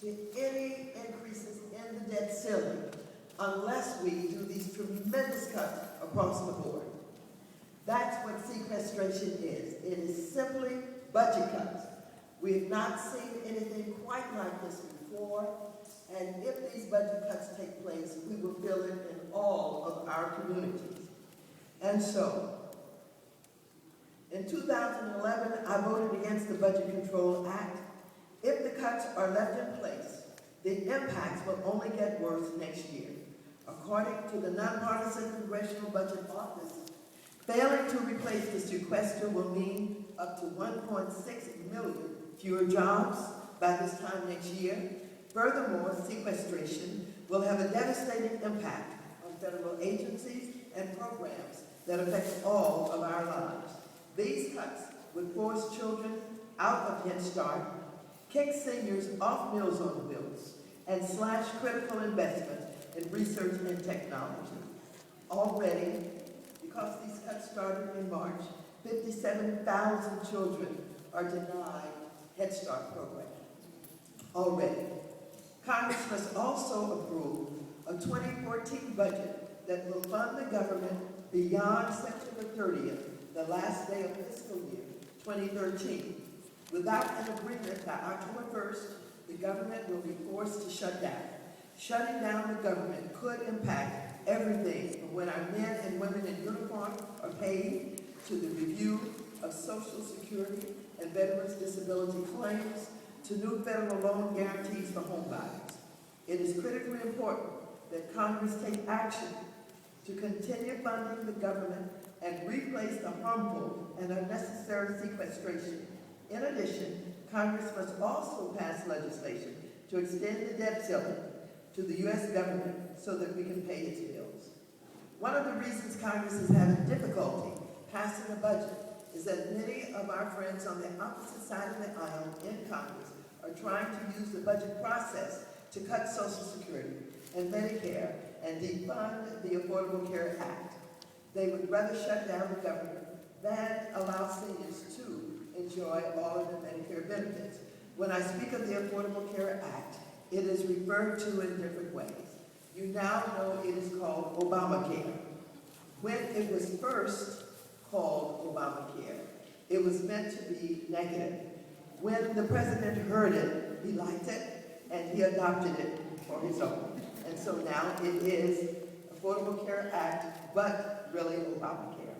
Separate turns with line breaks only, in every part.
to any increases in the debt ceiling unless we do these tremendous cuts across the board. That's what sequestration is. It is simply budget cuts. We have not seen anything quite like this before, and if these budget cuts take place, we will feel it in all of our communities. And so, in 2011, I voted against the Budget Control Act. If the cuts are left in place, the impacts will only get worse next year. According to the nonpartisan Congressional Budget Office, failing to replace the sequester will mean up to 1.6 million fewer jobs by this time next year. Furthermore, sequestration will have a devastating impact on federal agencies and programs that affect all of our lives. These cuts would force children out of Head Start, kick seniors off Meals on Wheels, and slash critical investment in research and technology. Already, because these cuts started in March, 57,000 children are denied Head Start program. Already. Congress must also approve a 2014 budget that will fund the government beyond September 30th, the last day of fiscal year 2013. Without an agreement by October 1st, the government will be forced to shut down. Shutting down the government could impact everything from when our men and women in uniform are paid, to the review of Social Security and veterans' disability claims, to new federal loan guarantees for home buyers. It is critically important that Congress take action to continue funding the government and replace the harmful and unnecessary sequestration. In addition, Congress must also pass legislation to extend the debt ceiling to the U.S. government so that we can pay its bills. One of the reasons Congress is having difficulty passing a budget is that many of our friends on the opposite side of the aisle in Congress are trying to use the budget process to cut Social Security and Medicare and defund the Affordable Care Act. They would rather shut down the government than allow seniors to enjoy all of the Medicare benefits. When I speak of the Affordable Care Act, it is referred to in different ways. You now know it is called ObamaCare. When it was first called ObamaCare, it was meant to be negative. When the president heard it, he liked it, and he adopted it for his own. And so now it is Affordable Care Act, but really ObamaCare.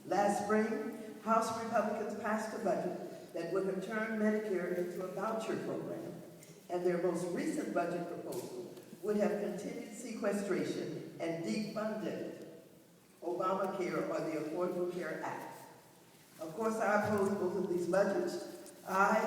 Last spring, House Republicans passed a budget that would have turned Medicare into a voucher program, and their most recent budget proposal would have continued sequestration and defunded ObamaCare or the Affordable Care Act. Of course, I oppose both of these budgets. I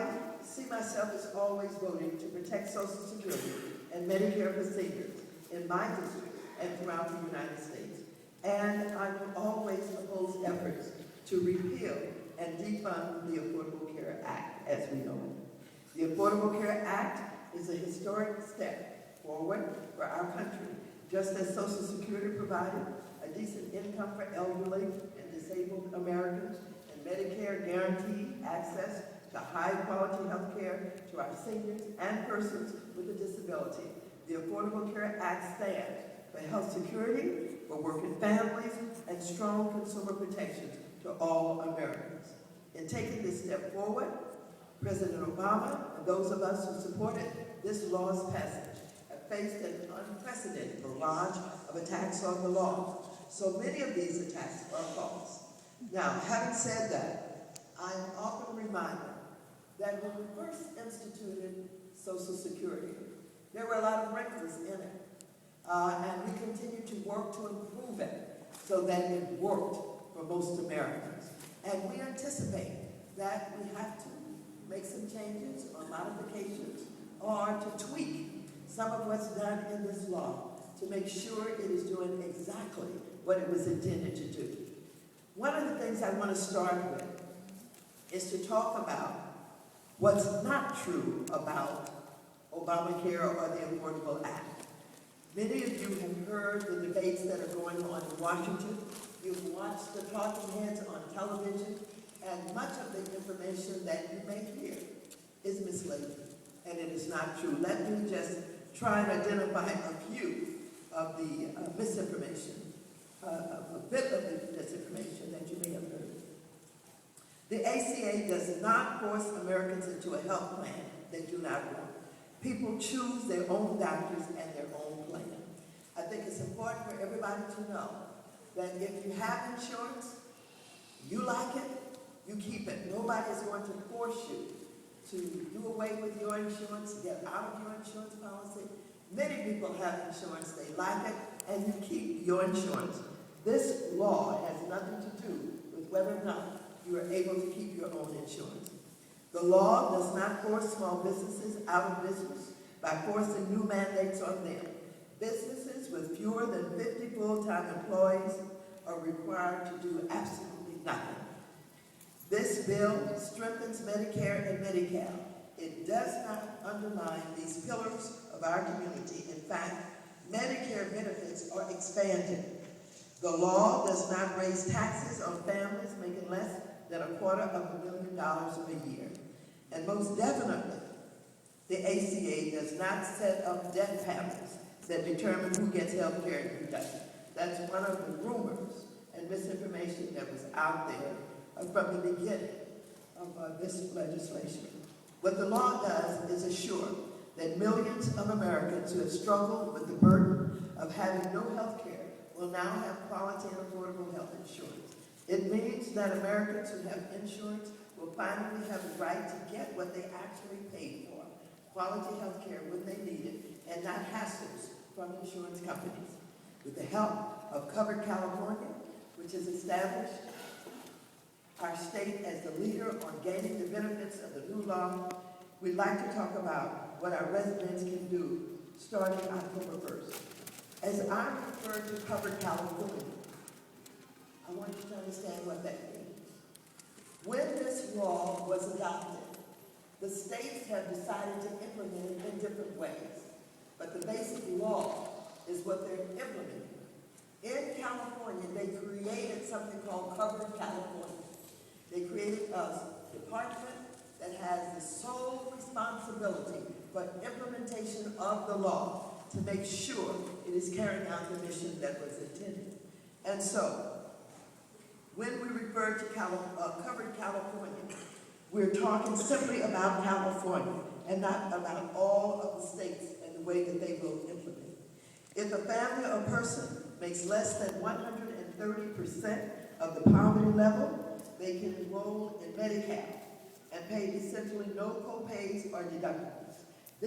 see myself as always voting to protect Social Security and Medicare for seniors in my district and throughout the United States. And I will always oppose efforts to repeal and defund the Affordable Care Act as we know it. The Affordable Care Act is a historic step forward for our country, just as Social Security provided a decent income for elderly and disabled Americans, and Medicare guaranteed access to high-quality health care to our seniors and persons with a disability. The Affordable Care Act stands for health security for working families and strong consumer protections to all Americans. In taking this step forward, President Obama and those of us who supported this law's passage have faced an unprecedented barrage of attacks on the law. So many of these attacks are false. Now, having said that, I am often reminded that when we first instituted Social Security, there were a lot of wrinkles in it. And we continue to work to improve it so that it worked for most Americans. And we anticipate that we have to make some changes or modifications or to tweak some of what's done in this law to make sure it is doing exactly what it was intended to do. One of the things I want to start with is to talk about what's not true about ObamaCare or the Affordable Act. Many of you have heard the debates that are going on in Washington. You've watched the talking heads on television, and much of the information that you may hear is misleading. and it is not true. Let me just try and identify a few of the misinformation, a bit of the disinformation that you may have heard. The ACA does not force Americans into a health plan they do not want. People choose their own doctors and their own plan. I think it's important for everybody to know that if you have insurance, you like it, you keep it. Nobody is going to force you to do away with your insurance, get out of your insurance policy. Many people have insurance, they like it, and you keep your insurance. This law has nothing to do with whether or not you are able to keep your own insurance. The law does not force small businesses out of business by forcing new mandates on them. Businesses with fewer than 50 full-time employees are required to do absolutely nothing. This bill strengthens Medicare and Medi-Cal. It does not undermine these pillars of our community. In fact, Medicare benefits are expanded. The law does not raise taxes on families making less than $250,000 a year. And most definitely, the ACA does not set up death panels that determine who gets health care and who doesn't. That's one of the rumors and misinformation that was out there from the beginning of this legislation. What the law does is assure that millions of Americans who have struggled with the burden of having no health care will now have quality and affordable health insurance. It means that Americans who have insurance will finally have the right to get what they actually paid for, quality health care when they need it, and not hassles from insurance companies. With the help of Covered California, which has established our state as the leader on gaining the benefits of the new law, we'd like to talk about what our residents can do starting October 1st. As I refer to Covered California, I want you to understand what that means. When this law was adopted, the states have decided to implement it in different ways, but the basic law is what they're implementing. In California, they created something called Covered California. They created a department that has the sole responsibility for implementation of the law to make sure it is carrying out the mission that was intended. And so, when we refer to Covered California, we're talking simply about California and not about all of the states and the way that they will implement it. If a family or person makes less than 130% of the poverty level, they can enroll in Medi-Cal and pay essentially no co-pays or deductibles.